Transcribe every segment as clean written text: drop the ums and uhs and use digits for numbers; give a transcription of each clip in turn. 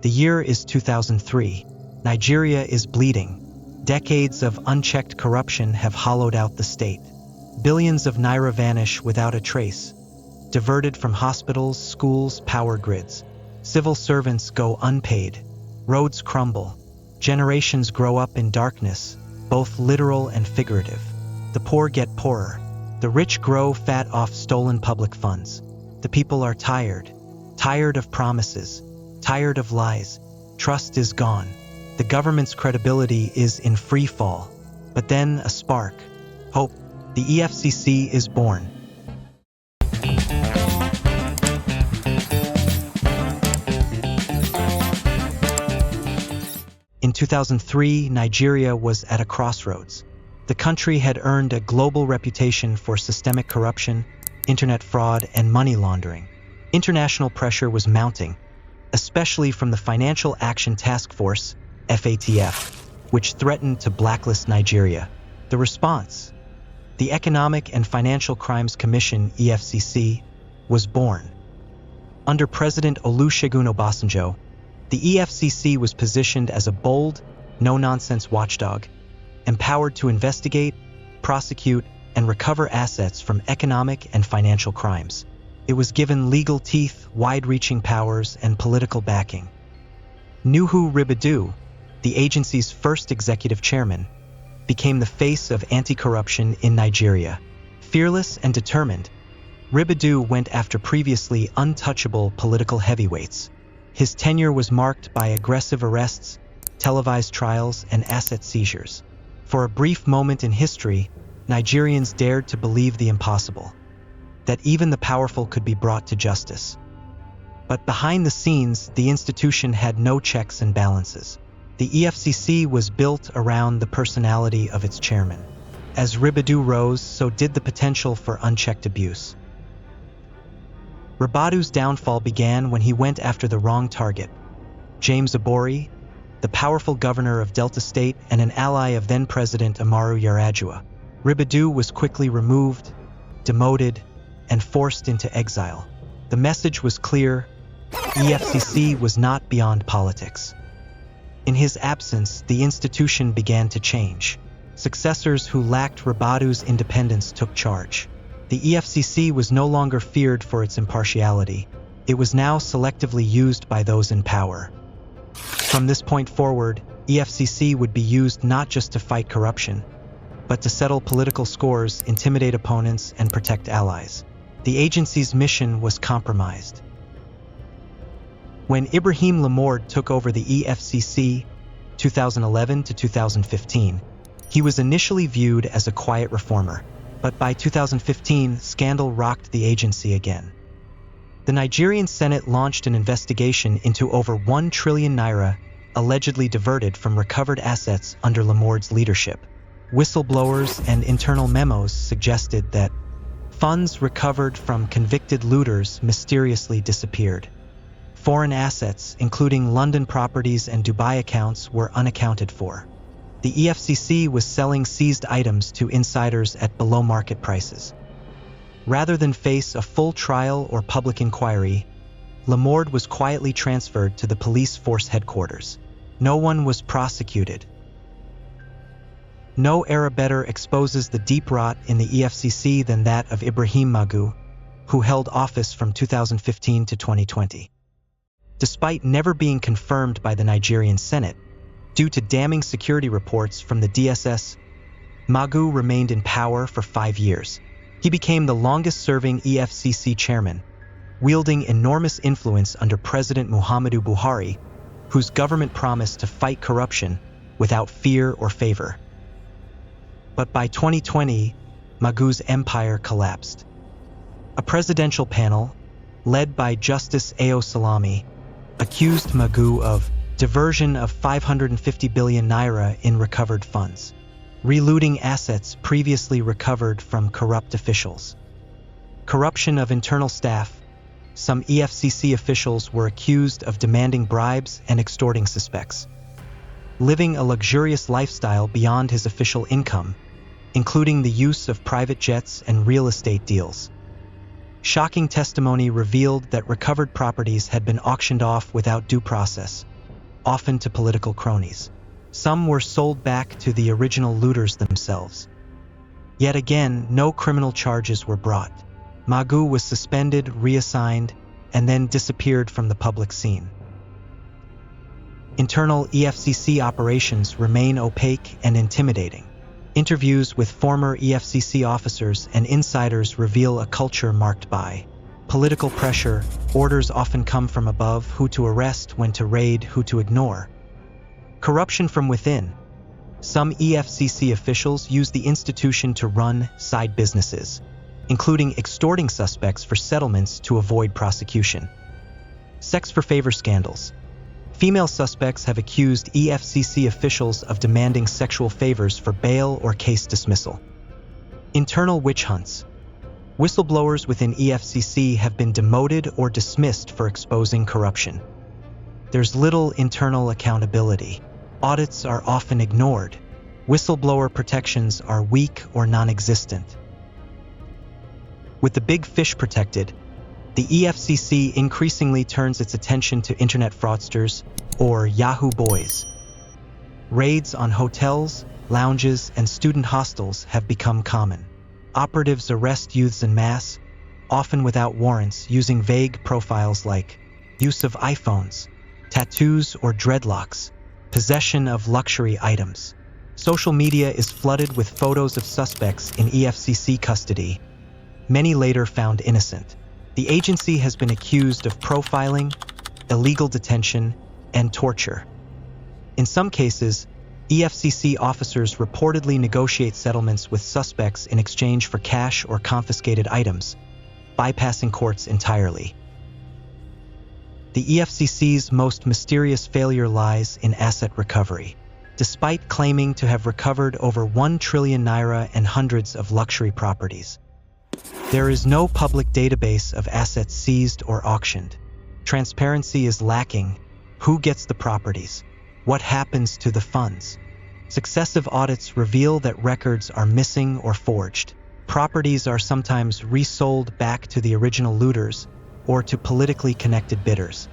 The year is 2003. Nigeria is bleeding. Decades of unchecked corruption have hollowed out the state. Billions of naira vanish without a trace, diverted from hospitals, schools, power grids. Civil servants go unpaid. Roads crumble. Generations grow up in darkness, both literal and figurative. The poor get poorer. The rich grow fat off stolen public funds. The people are tired. Tired of promises. Tired of lies. Trust is gone. The government's credibility is in free fall. But then a spark. Hope. The EFCC is born. In 2003, Nigeria was at a crossroads. The country had earned a global reputation for systemic corruption, internet fraud, and money laundering. International pressure was mounting, especially from the Financial Action Task Force, FATF, which threatened to blacklist Nigeria. The response? The Economic and Financial Crimes Commission, EFCC, was born. Under President Olusegun Obasanjo, the EFCC was positioned as a bold, no-nonsense watchdog, empowered to investigate, prosecute, and recover assets from economic and financial crimes. It was given legal teeth, wide-reaching powers, and political backing. Nuhu Ribadu, the agency's first executive chairman, became the face of anti-corruption in Nigeria. Fearless and determined, Ribadu went after previously untouchable political heavyweights. His tenure was marked by aggressive arrests, televised trials, and asset seizures. For a brief moment in history, Nigerians dared to believe the impossible, that even the powerful could be brought to justice. But behind the scenes, the institution had no checks and balances. The EFCC was built around the personality of its chairman. As Ribadu rose, so did the potential for unchecked abuse. Ribadu's downfall began when he went after the wrong target. James Abori, the powerful governor of Delta State and an ally of then-President Umaru Yar'Adua. Ribadu was quickly removed, demoted, and forced into exile. The message was clear: EFCC was not beyond politics. In his absence, the institution began to change. Successors who lacked Ribadu's independence took charge. The EFCC was no longer feared for its impartiality. It was now selectively used by those in power. From this point forward, EFCC would be used not just to fight corruption, but to settle political scores, intimidate opponents, and protect allies. The agency's mission was compromised. When Ibrahim Lamorde took over the EFCC, 2011 to 2015, he was initially viewed as a quiet reformer, but by 2015, scandal rocked the agency again. The Nigerian Senate launched an investigation into over 1 trillion naira allegedly diverted from recovered assets under Lamorde's leadership. Whistleblowers and internal memos suggested that funds recovered from convicted looters mysteriously disappeared. Foreign assets, including London properties and Dubai accounts, were unaccounted for. The EFCC was selling seized items to insiders at below-market prices. Rather than face a full trial or public inquiry, Lamorde was quietly transferred to the police force headquarters. No one was prosecuted. No era better exposes the deep rot in the EFCC than that of Ibrahim Magu, who held office from 2015 to 2020. Despite never being confirmed by the Nigerian Senate, due to damning security reports from the DSS, Magu remained in power for 5 years. He became the longest-serving EFCC chairman, wielding enormous influence under President Muhammadu Buhari, whose government promised to fight corruption without fear or favor. But by 2020, Magu's empire collapsed. A presidential panel, led by Justice Ayo Salami, accused Magu of diversion of 550 billion naira in recovered funds, relooting assets previously recovered from corrupt officials. Corruption of internal staff. Some EFCC officials were accused of demanding bribes and extorting suspects. Living a luxurious lifestyle beyond his official income, including the use of private jets and real estate deals. Shocking testimony revealed that recovered properties had been auctioned off without due process, often to political cronies. Some were sold back to the original looters themselves. Yet again, no criminal charges were brought. Magu was suspended, reassigned, and then disappeared from the public scene. Internal EFCC operations remain opaque and intimidating. Interviews with former EFCC officers and insiders reveal a culture marked by political pressure. Orders often come from above: who to arrest, when to raid, who to ignore. Corruption from within. Some EFCC officials use the institution to run side businesses, including extorting suspects for settlements to avoid prosecution. Sex for favor scandals. Female suspects have accused EFCC officials of demanding sexual favors for bail or case dismissal. Internal witch hunts. Whistleblowers within EFCC have been demoted or dismissed for exposing corruption. There's little internal accountability. Audits are often ignored. Whistleblower protections are weak or non-existent. With the big fish protected, the EFCC increasingly turns its attention to internet fraudsters, or Yahoo Boys. Raids on hotels, lounges, and student hostels have become common. Operatives arrest youths en masse, often without warrants, using vague profiles like use of iPhones, tattoos or dreadlocks, possession of luxury items. Social media is flooded with photos of suspects in EFCC custody, many later found innocent. The agency has been accused of profiling, illegal detention, and torture. In some cases, EFCC officers reportedly negotiate settlements with suspects in exchange for cash or confiscated items, bypassing courts entirely. The EFCC's most mysterious failure lies in asset recovery. Despite claiming to have recovered over 1 trillion naira and hundreds of luxury properties, there is no public database of assets seized or auctioned. Transparency is lacking. Who gets the properties? What happens to the funds? Successive audits reveal that records are missing or forged. Properties are sometimes resold back to the original looters or to politically connected bidders.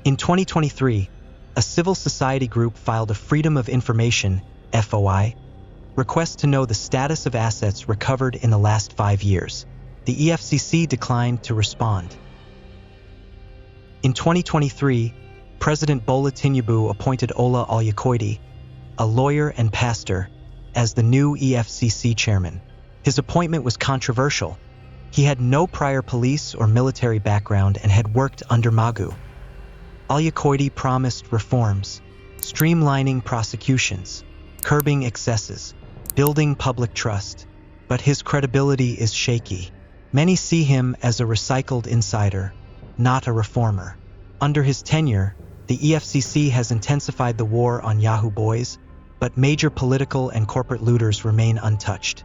In 2023, a civil society group filed a Freedom of Information (FOI) request to know the status of assets recovered in the last 5 years. The EFCC declined to respond. In 2023, President Bola Tinubu appointed Ola Olukoide, a lawyer and pastor, as the new EFCC chairman. His appointment was controversial. He had no prior police or military background and had worked under Magu. Olukoide promised reforms, streamlining prosecutions, curbing excesses, building public trust, but his credibility is shaky. Many see him as a recycled insider, not a reformer. Under his tenure, the EFCC has intensified the war on Yahoo Boys, but major political and corporate looters remain untouched.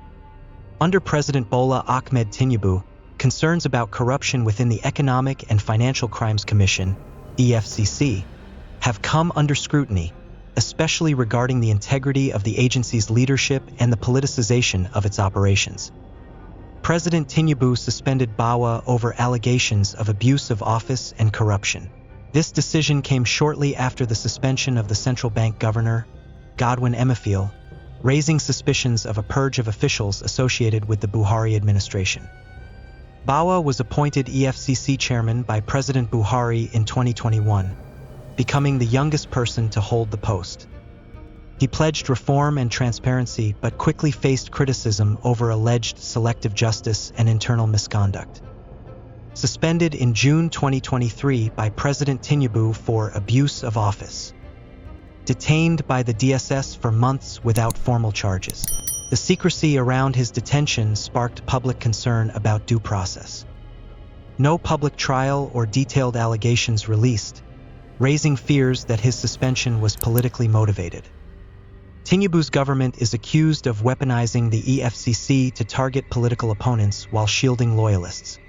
Under President Bola Ahmed Tinubu, concerns about corruption within the Economic and Financial Crimes Commission, EFCC, have come under scrutiny, especially regarding the integrity of the agency's leadership and the politicization of its operations. President Tinubu suspended Bawa over allegations of abuse of office and corruption. This decision came shortly after the suspension of the central bank governor, Godwin Emefiele, raising suspicions of a purge of officials associated with the Buhari administration. Bawa was appointed EFCC chairman by President Buhari in 2021, becoming the youngest person to hold the post. He pledged reform and transparency, but quickly faced criticism over alleged selective justice and internal misconduct. Suspended in June 2023 by President Tinubu for abuse of office. Detained by the DSS for months without formal charges. The secrecy around his detention sparked public concern about due process. No public trial or detailed allegations released, raising fears that his suspension was politically motivated. Tinubu's government is accused of weaponizing the EFCC to target political opponents while shielding loyalists.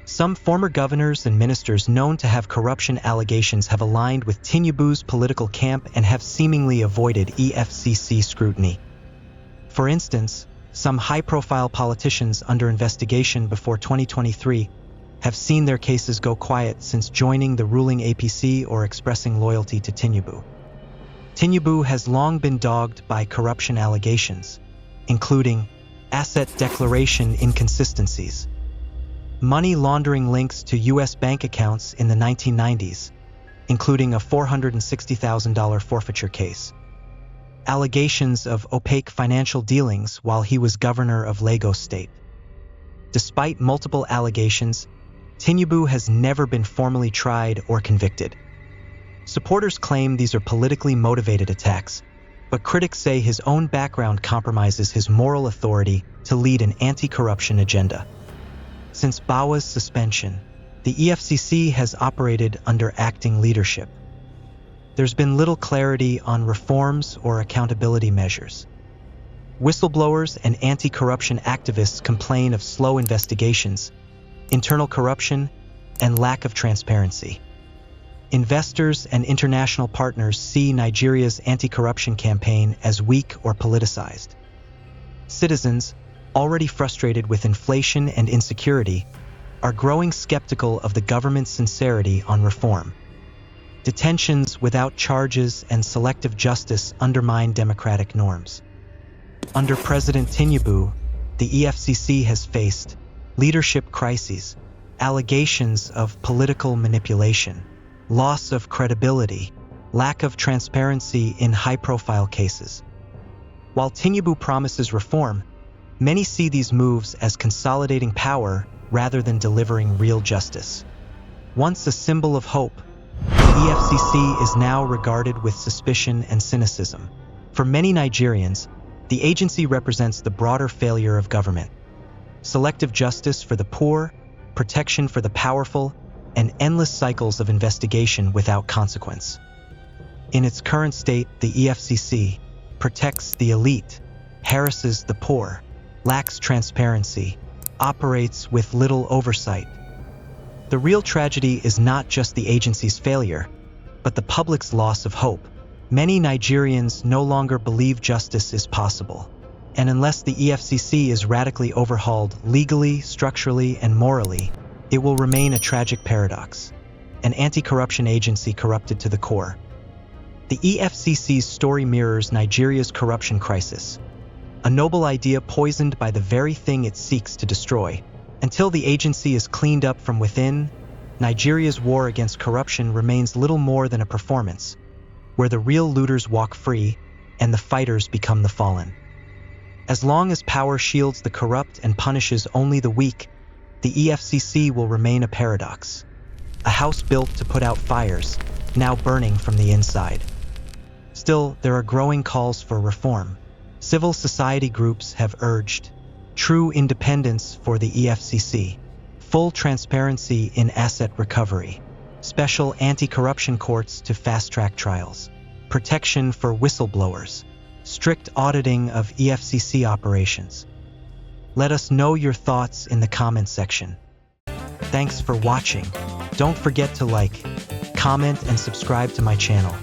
Some former governors and ministers known to have corruption allegations have aligned with Tinubu's political camp and have seemingly avoided EFCC scrutiny. For instance, Some high-profile politicians under investigation before 2023 have seen their cases go quiet since joining the ruling APC or expressing loyalty to Tinubu. Tinubu has long been dogged by corruption allegations, including asset declaration inconsistencies, money laundering links to U.S. bank accounts in the 1990s, including a $460,000 forfeiture case, allegations of opaque financial dealings while he was governor of Lagos State. Despite multiple allegations, Tinubu has never been formally tried or convicted. Supporters claim these are politically motivated attacks, but critics say his own background compromises his moral authority to lead an anti-corruption agenda. Since Bawa's suspension, the Efcc has operated under acting leadership. There's been little clarity on reforms or accountability measures. Whistleblowers and anti-corruption activists complain of slow investigations, internal corruption, and lack of transparency. Investors and international partners see Nigeria's anti-corruption campaign as weak or politicized. Citizens, already frustrated with inflation and insecurity, are growing skeptical of the government's sincerity on reform. Detentions without charges and selective justice undermine democratic norms. Under President Tinubu, the EFCC has faced leadership crises, allegations of political manipulation, loss of credibility, lack of transparency in high-profile cases. While Tinubu promises reform, many see these moves as consolidating power rather than delivering real justice. Once a symbol of hope, the EFCC is now regarded with suspicion and cynicism. For many Nigerians, the agency represents the broader failure of government. Selective justice for the poor, protection for the powerful, and endless cycles of investigation without consequence. In its current state, the EFCC protects the elite, harasses the poor, lacks transparency, operates with little oversight. The real tragedy is not just the agency's failure, but the public's loss of hope. Many Nigerians no longer believe justice is possible, and unless the EFCC is radically overhauled legally, structurally, and morally, it will remain a tragic paradox, an anti-corruption agency corrupted to the core. The EFCC's story mirrors Nigeria's corruption crisis, a noble idea poisoned by the very thing it seeks to destroy. Until the agency is cleaned up from within, Nigeria's war against corruption remains little more than a performance, where the real looters walk free and the fighters become the fallen. As long as power shields the corrupt and punishes only the weak, the EFCC will remain a paradox, a house built to put out fires, now burning from the inside. Still, there are growing calls for reform. Civil society groups have urged true independence for the EFCC, full transparency in asset recovery, special anti-corruption courts to fast-track trials, protection for whistleblowers, strict auditing of EFCC operations. Let us know your thoughts in the comments section. Thanks for watching. Don't forget to like, comment, and subscribe to my channel.